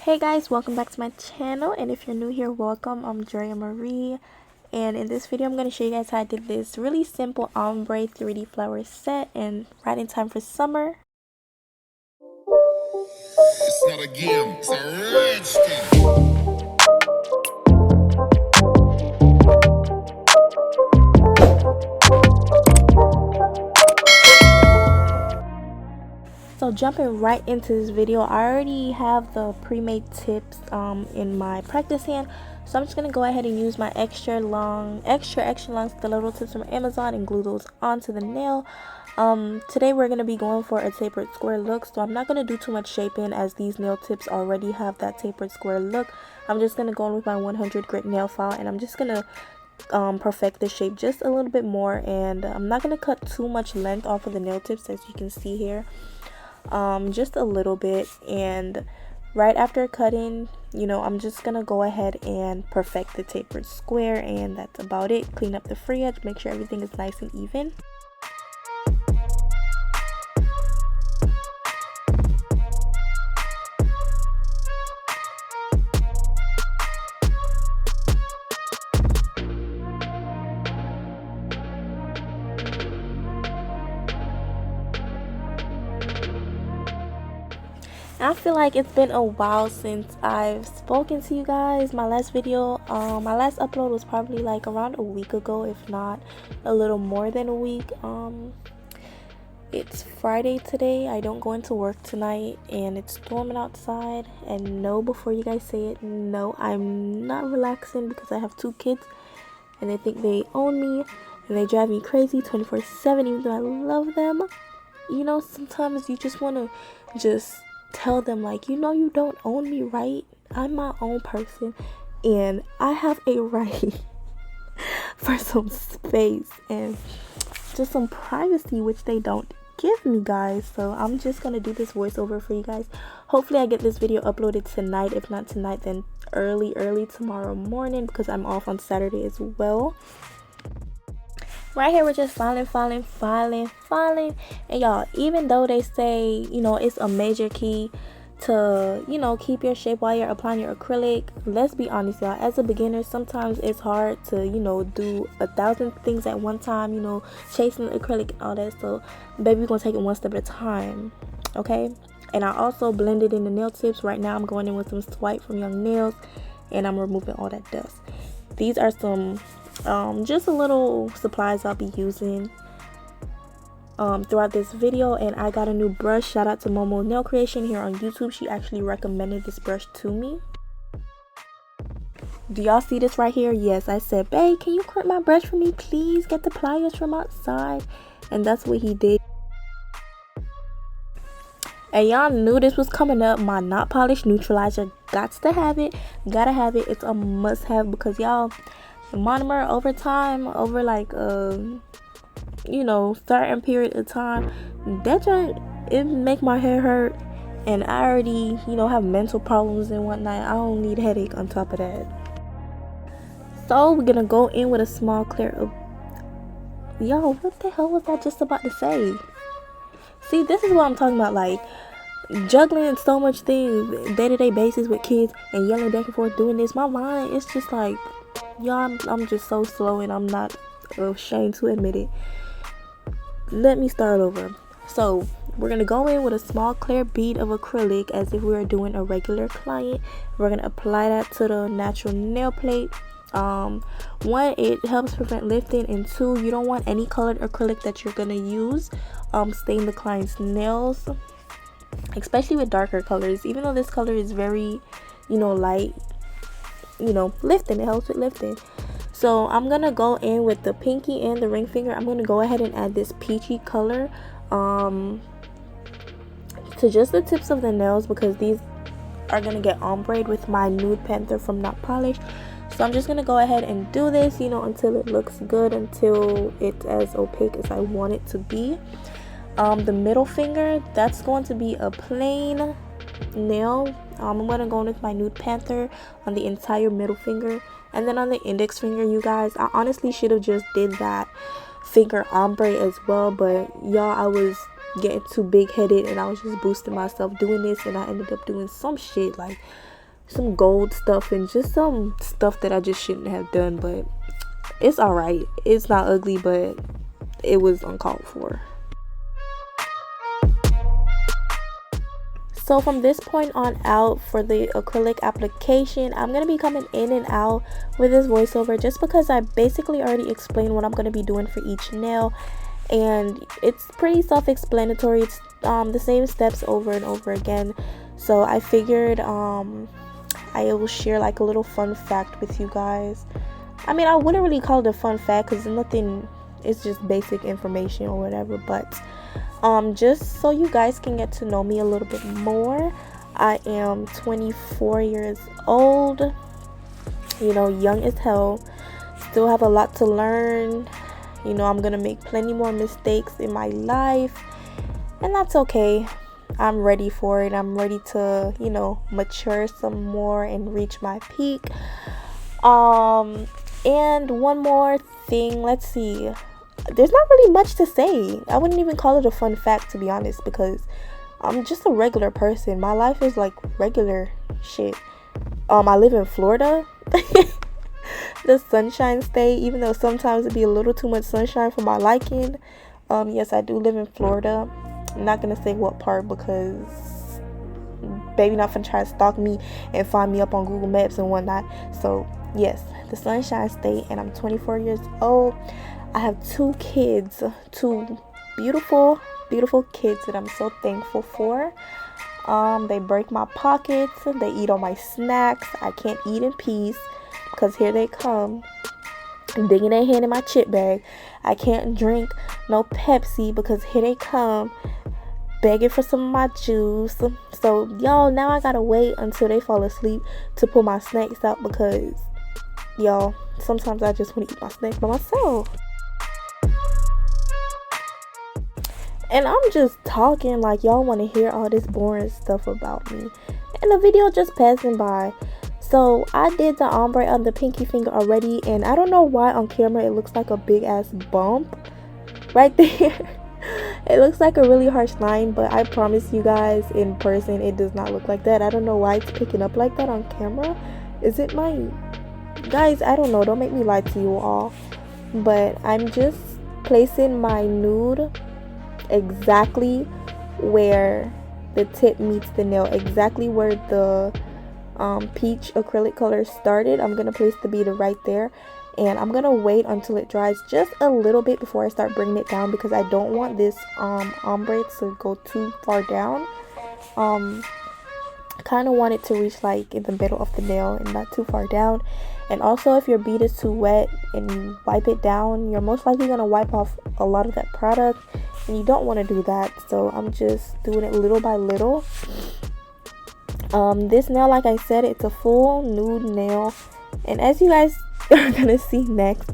Hey guys, welcome back to my channel, and if you're new here, welcome. I'm Drea Marie, and in this video I'm going to show you guys how I did this really simple ombre 3D flower set and right in time for summer. It's not a game, it's a rich thing. So jumping right into this video, I already have the pre-made tips in my practice hand, so I'm just going to go ahead and use my extra long stiletto tips from Amazon and glue those onto the nail. Today we're going to be going for a tapered square look, so I'm not going to do too much shaping as these nail tips already have that tapered square look. I'm just going to go in with my 100 grit nail file, and I'm just going to perfect the shape just a little bit more, and I'm not going to cut too much length off of the nail tips, as you can see here. Just a little bit, and right after cutting, I'm just gonna go ahead and perfect the tapered square, and that's about it. Clean up the free edge, make sure everything is nice and even. I feel like it's been a while since I've spoken to you guys. My last video, my last upload was probably like around a week ago, if not a little more than a week. It's Friday today. I don't go into work tonight, and it's storming outside. And no, before you guys say it, no, I'm not relaxing because I have two kids and they think they own me and they drive me crazy 24/7, even though I love them. Sometimes you just want to just tell them, like, you don't own me, right? I'm my own person and I have a right for some space and just some privacy, which they don't give me, guys. So I'm just gonna do this voiceover for you guys. Hopefully I get this video uploaded tonight. If not tonight, then early tomorrow morning, because I'm off on Saturday as well. Right here we're just filing, and y'all, even though they say it's a major key to keep your shape while you're applying your acrylic, let's be honest, y'all, as a beginner sometimes it's hard to do 1,000 things at one time, chasing the acrylic and all that. So baby, we're gonna take it one step at a time, okay? And I also blended in the nail tips. Right now I'm going in with some Swipe from Young Nails, and I'm removing all that dust. These are some just a little supplies I'll be using throughout this video. And I got a new brush. Shout out to Momo Nail Creation here on YouTube. She actually recommended this brush to me. Do y'all see this right here? Yes, I said, babe, can you crimp my brush for me, please? Get the pliers from outside. And that's what he did. And y'all knew this was coming up. My not polished neutralizer, gotta have it. It's a must have, because y'all, the monomer over time, over like certain period of time, that joint, it make my hair hurt, and I already have mental problems and whatnot. I don't need a headache on top of that. So we're gonna go in with a small clear of, y'all, what the hell was I just about to say? See, this is what I'm talking about, like juggling so much things day-to-day basis with kids and yelling back and forth doing this. My mind, it's just like, y'all, I'm just so slow, and I'm not ashamed to admit it. Let me start over. So we're gonna go in with a small clear bead of acrylic as if we were doing a regular client. We're gonna apply that to the natural nail plate. One, it helps prevent lifting, and two, you don't want any colored acrylic that you're gonna use stain the client's nails, especially with darker colors. Even though this color is very light, lifting, it helps with lifting. So I'm gonna go in with the pinky and the ring finger. I'm gonna go ahead and add this peachy color to just the tips of the nails, because these are gonna get ombre'd with my Nude Panther from Not Polished. So I'm just gonna go ahead and do this until it looks good, until it's as opaque as I want it to be. The middle finger, that's going to be a plain nail. I'm gonna go in with my Nude Panther on the entire middle finger, and then on the index finger, you guys, I honestly should have just did that finger ombre as well, but y'all, I was getting too big headed and I was just boosting myself doing this, and I ended up doing some shit like some gold stuff and just some stuff that I just shouldn't have done, but it's alright. It's not ugly, but it was uncalled for. So from this point on out, for the acrylic application, I'm going to be coming in and out with this voiceover just because I basically already explained what I'm going to be doing for each nail, and it's pretty self-explanatory. It's the same steps over and over again. So I figured I will share like a little fun fact with you guys. I mean, I wouldn't really call it a fun fact because nothing, it's just basic information or whatever, but just so you guys can get to know me a little bit more, I am 24 years old, you know, young as hell, still have a lot to learn. You know, I'm gonna make plenty more mistakes in my life, and that's okay. I'm ready for it. I'm ready to, you know, mature some more and reach my peak. And one more thing, let's see. There's not really much to say. I wouldn't even call it a fun fact, to be honest, because I'm just a regular person. My life is like regular shit. I live in Florida, the sunshine state, even though sometimes it'd be a little too much sunshine for my liking. Yes, I do live in Florida. I'm not gonna say what part because baby not finna try to stalk me and find me up on Google Maps and whatnot. So yes, the sunshine state, and I'm 24 years old. I have 2 kids, 2 beautiful kids that I'm so thankful for. They break my pockets, they eat all my snacks. I can't eat in peace because here they come digging their hand in my chip bag. I can't drink no Pepsi because here they come begging for some of my juice. So y'all, now I gotta wait until they fall asleep to pull my snacks out because y'all, sometimes I just want to eat my snacks by myself. And I'm just talking like y'all want to hear all this boring stuff about me, and the video just passing by. So I did the ombre on the pinky finger already, and I don't know why on camera it looks like a big ass bump right there. It looks like a really harsh line, but I promise you guys, in person it does not look like that. I don't know why it's picking up like that on camera. Is it my guys? I don't know, don't make me lie to you all, but I'm just placing my nude exactly where the tip meets the nail, exactly where the peach acrylic color started. I'm gonna place the beader right there, and I'm gonna wait until it dries just a little bit before I start bringing it down because I don't want this ombre to go too far down. Kind of want it to reach like in the middle of the nail and not too far down. And also, if your bead is too wet and you wipe it down, you're most likely gonna wipe off a lot of that product, and you don't want to do that. So I'm just doing it little by little. This nail, like I said, it's a full nude nail, and as you guys are gonna see next,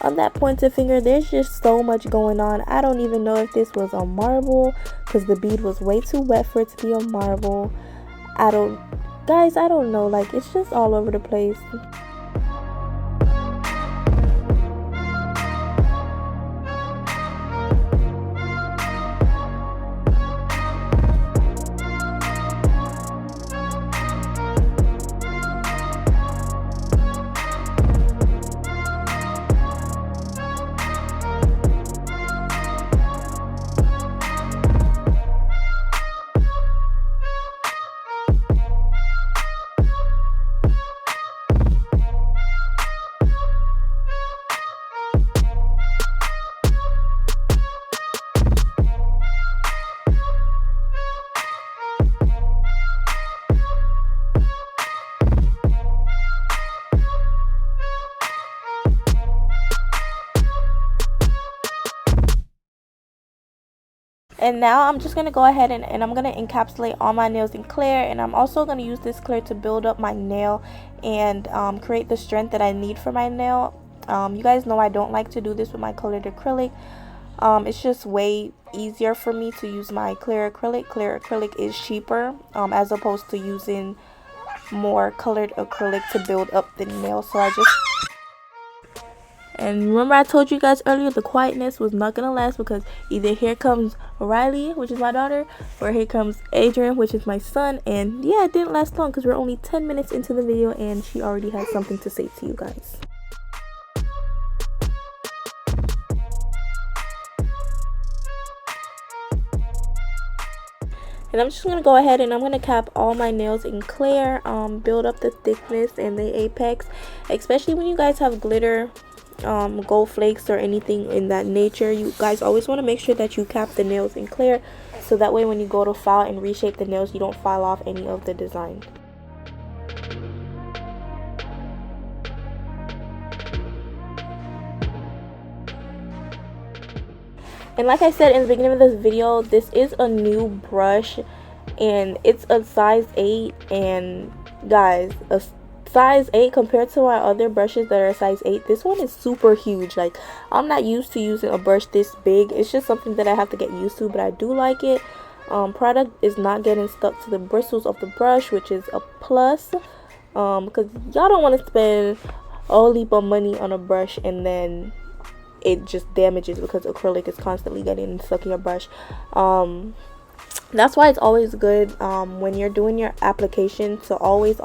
on that pointer finger there's just so much going on. I don't even know if this was a marble because the bead was way too wet for it to be a marble. I don't know, like it's just all over the place. And now I'm just going to go ahead and I'm going to encapsulate all my nails in clear. And I'm also going to use this clear to build up my nail and create the strength that I need for my nail. You guys know I don't like to do this with my colored acrylic. It's just way easier for me to use my clear acrylic. Clear acrylic is cheaper as opposed to using more colored acrylic to build up the nail. So And remember, I told you guys earlier the quietness was not gonna last, because either here comes Riley, which is my daughter, or here comes Adrian, which is my son. And yeah, it didn't last long because we're only 10 minutes into the video and she already has something to say to you guys. And I'm just going to go ahead and I'm going to cap all my nails in clear, build up the thickness and the apex, especially when you guys have glitter, gold flakes or anything in that nature. You guys always want to make sure that you cap the nails in clear, so that way when you go to file and reshape the nails, you don't file off any of the design. And like I said in the beginning of this video, this is a new brush and it's a size 8, and guys, a size 8 compared to our other brushes that are size 8, this one is super huge. Like, I'm not used to using a brush this big. It's just something that I have to get used to, but I do like it. Product is not getting stuck to the bristles of the brush, which is a plus, because y'all don't want to spend a whole heap of money on a brush and then it just damages because acrylic is constantly getting stuck in your brush. That's why it's always good when you're doing your application to always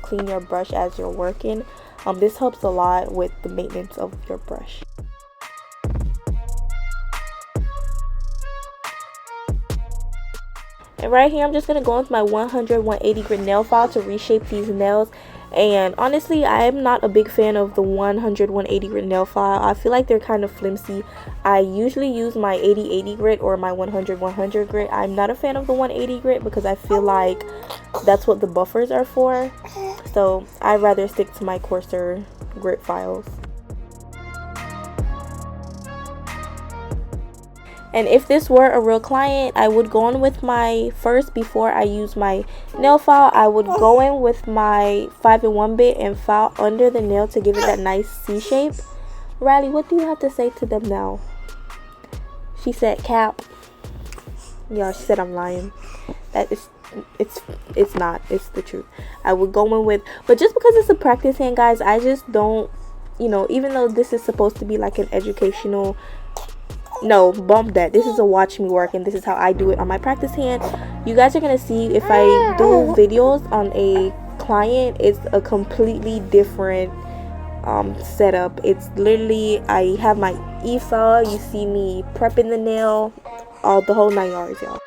clean your brush as you're working. This helps a lot with the maintenance of your brush. And right here, I'm just gonna go with my 180 grit nail file to reshape these nails. And honestly, I am not a big fan of the 180 grit nail file. I feel like they're kind of flimsy. I usually use my 80 grit or my 100 grit. I'm not a fan of the 180 grit because I feel like that's what the buffers are for. So I'd rather stick to my coarser grit files. And if this were a real client, I would go in with my, first before I use my nail file, I would go in with my 5-in-1 bit and file under the nail to give it that nice C shape. Riley, what do you have to say to them now? She said cap. Yeah, she said I'm lying. That is, it's not. It's the truth. I would go in with, but just because it's a practice hand, guys, I just don't, you know, even though this is supposed to be like an educational, no, bump that, this is a watch me work and this is how I do it on my practice hand. You guys are gonna see if I do videos on a client, it's a completely different setup. It's literally, I have my e-file, you see me prepping the nail, all the whole 9 yards, y'all.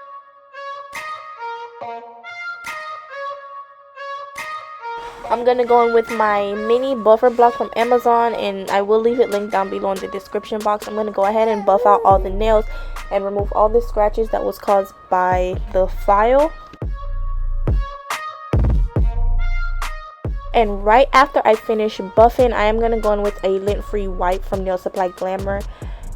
I'm gonna go in with my mini buffer block from Amazon, and I will leave it linked down below in the description box. I'm gonna go ahead and buff out all the nails and remove all the scratches that was caused by the file. And right after I finish buffing, I am gonna go in with a lint-free wipe from Nail Supply Glamour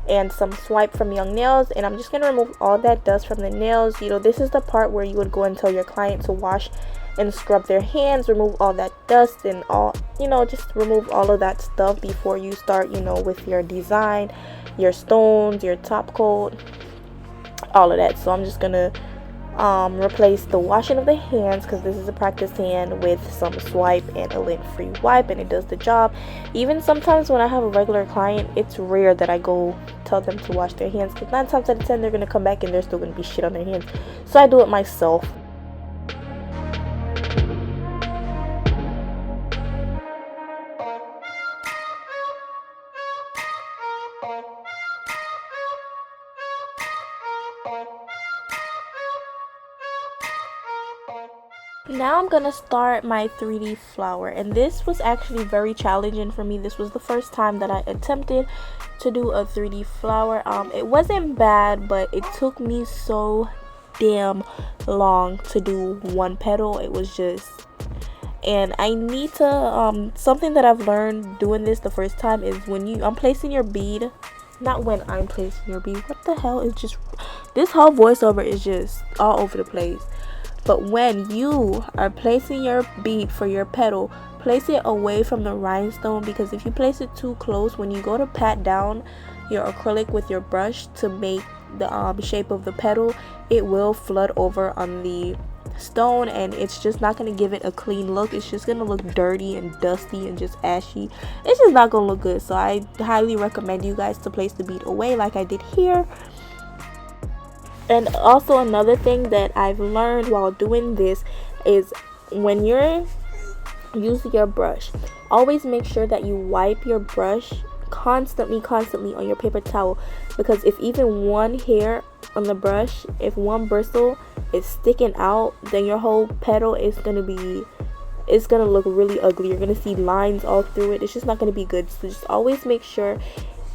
and some swipe from Young Nails, and I'm just gonna remove all that dust from the nails. You know, this is the part where you would go and tell your client to wash and scrub their hands, remove all that dust and all, you know, just remove all of that stuff before you start, you know, with your design, your stones, your top coat, all of that. So I'm just gonna replace the washing of the hands, because this is a practice hand, with some swipe and a lint-free wipe, and it does the job. Even sometimes when I have a regular client, it's rare that I go tell them to wash their hands, because 9 times out of 10 they're gonna come back and there's still gonna be shit on their hands. So I do it myself. Now I'm gonna start my 3D flower, and this was actually very challenging for me. This was the first time that I attempted to do a 3D flower. It wasn't bad, but it took me so damn long to do one petal. It was just, and I need to something that I've learned doing this the first time is when I'm placing your bead, not when I'm placing your bead. What the hell is just, this whole voiceover is just all over the place. But when you are placing your bead for your petal, place it away from the rhinestone, because if you place it too close, when you go to pat down your acrylic with your brush to make the shape of the petal, it will flood over on the stone, and it's just not going to give it a clean look. It's just going to look dirty and dusty and just ashy. It's just not going to look good. So I highly recommend you guys to place the bead away like I did here. And also another thing that I've learned while doing this is when you're using your brush, always make sure that you wipe your brush constantly on your paper towel, because if even one hair on the brush, if one bristle is sticking out, then your whole petal is gonna look really ugly. You're gonna see lines all through it. It's just not gonna be good. So just always make sure,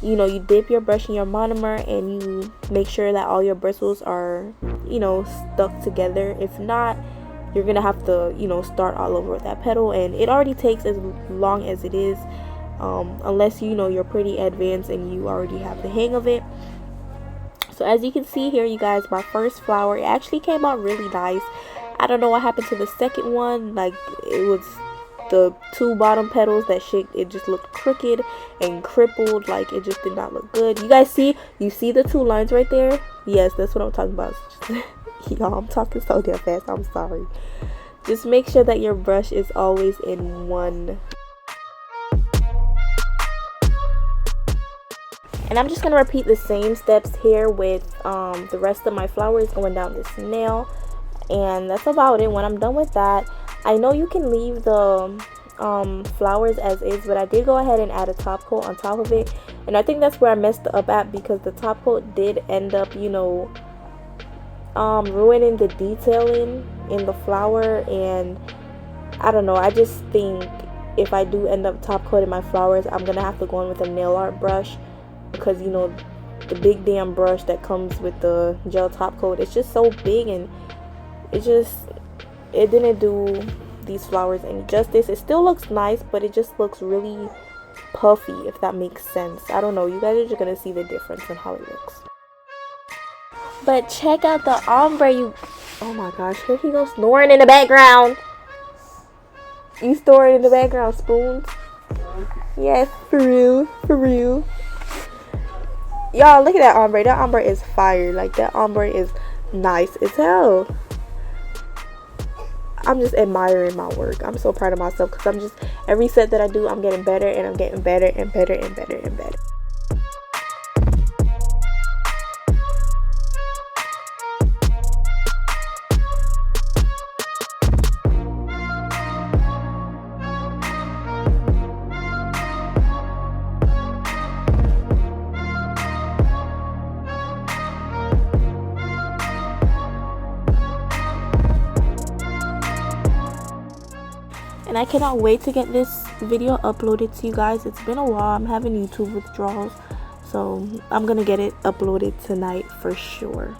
you know, you dip your brush in your monomer and you make sure that all your bristles are, you know, stuck together. If not, you're gonna have to, you know, start all over with that petal, and it already takes as long as it is, unless, you know, you're pretty advanced and you already have the hang of it. So as you can see here, you guys, my first flower, it actually came out really nice. I don't know what happened to the second one. Like, it was the two bottom petals that it just looked crooked and crippled. Like, it just did not look good. You guys see, you see the two lines right there? Yes, that's what I'm talking about. Y'all, I'm talking so damn fast, I'm sorry. Just make sure that your brush is always in one. And I'm just going to repeat the same steps here with the rest of my flowers going down this nail. And that's about it. When I'm done with that, I know you can leave the flowers as is, but I did go ahead and add a top coat on top of it. And I think that's where I messed up at, because the top coat did end up, you know, ruining the detailing in the flower. And I don't know, I just think if I do end up top coating my flowers, I'm gonna have to go in with a nail art brush, because, you know, the big damn brush that comes with the gel top coat, it's just so big, and it didn't do these flowers any justice. It still looks nice, but it just looks really puffy, if that makes sense. I don't know, you guys are just gonna see the difference in how it looks. But check out the ombre. Oh my gosh, here he goes snoring in the background. You snoring in the background, Spoons? Yes, for real, for real. Y'all, look at that ombre. That ombre is fire. Like, that ombre is nice as hell. I'm just admiring my work. I'm so proud of myself, because every set that I do, I'm getting better, and I'm getting better and better and better and better. And I cannot wait to get this video uploaded to you guys. It's been a while. I'm having YouTube withdrawals, so I'm gonna get it uploaded tonight for sure.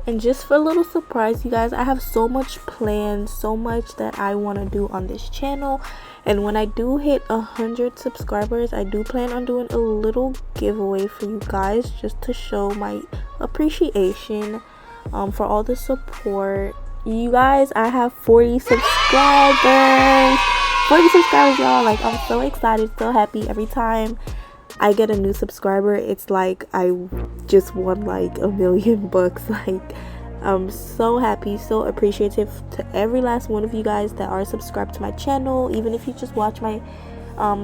And just for a little surprise, you guys, I have so much planned, so much that I want to do on this channel. And when I do hit 100 subscribers, I do plan on doing a little giveaway for you guys, just to show my appreciation for all the support. You guys, I have 40 subscribers. 40 subscribers, y'all. Like, I'm so excited, so happy. Every time I get a new subscriber, it's like I just won like $1,000,000. Like, I'm so happy, so appreciative to every last one of you guys that are subscribed to my channel. Even if you just watch my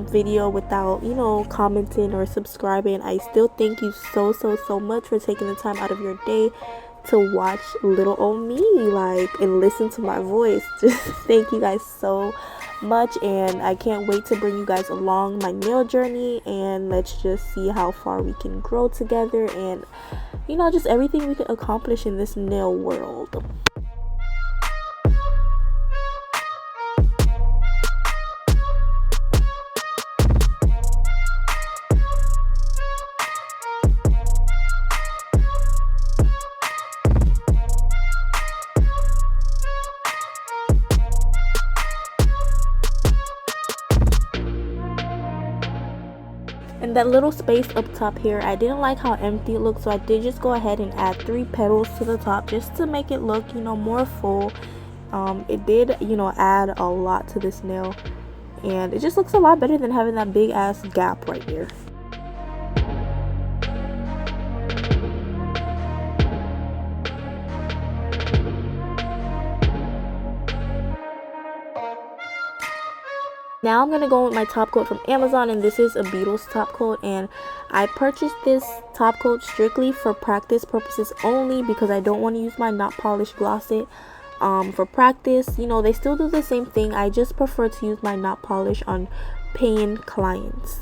video without, you know, commenting or subscribing, I still thank you so much for taking the time out of your day to watch little old me, like, and listen to my voice. Just thank you guys so much, and I can't wait to bring you guys along my nail journey, and let's just see how far we can grow together, and, you know, just everything we can accomplish in this nail world. And that little space up top here, I didn't like how empty it looked, so I did just go ahead and add 3 petals to the top just to make it look, you know, more full. It did, you know, add a lot to this nail, and it just looks a lot better than having that big ass gap right here. Now I'm gonna go with my top coat from Amazon, and this is a Beatles top coat, and I purchased this top coat strictly for practice purposes only because I don't want to use my not polished gloss it for practice. You know, they still do the same thing. I just prefer to use my not polish on paying clients.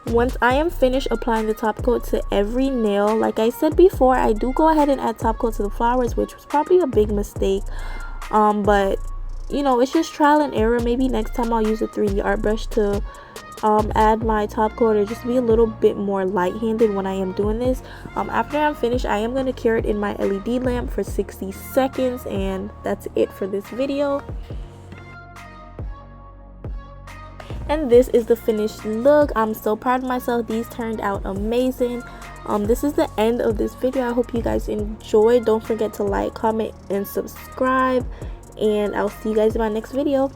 Once I am finished applying the top coat to every nail, like I said before, I do go ahead and add top coat to the flowers, which was probably a big mistake. But you know, it's just trial and error. Maybe next time I'll use a 3D art brush to add my top coat, or just be a little bit more light-handed when I am doing this. After I'm finished, I am going to cure it in my LED lamp for 60 seconds, and that's it for this video. And this is the finished look. I'm so proud of myself. These turned out amazing. This is the end of this video. I hope you guys enjoyed. Don't forget to like, comment, and subscribe, and I'll see you guys in my next video.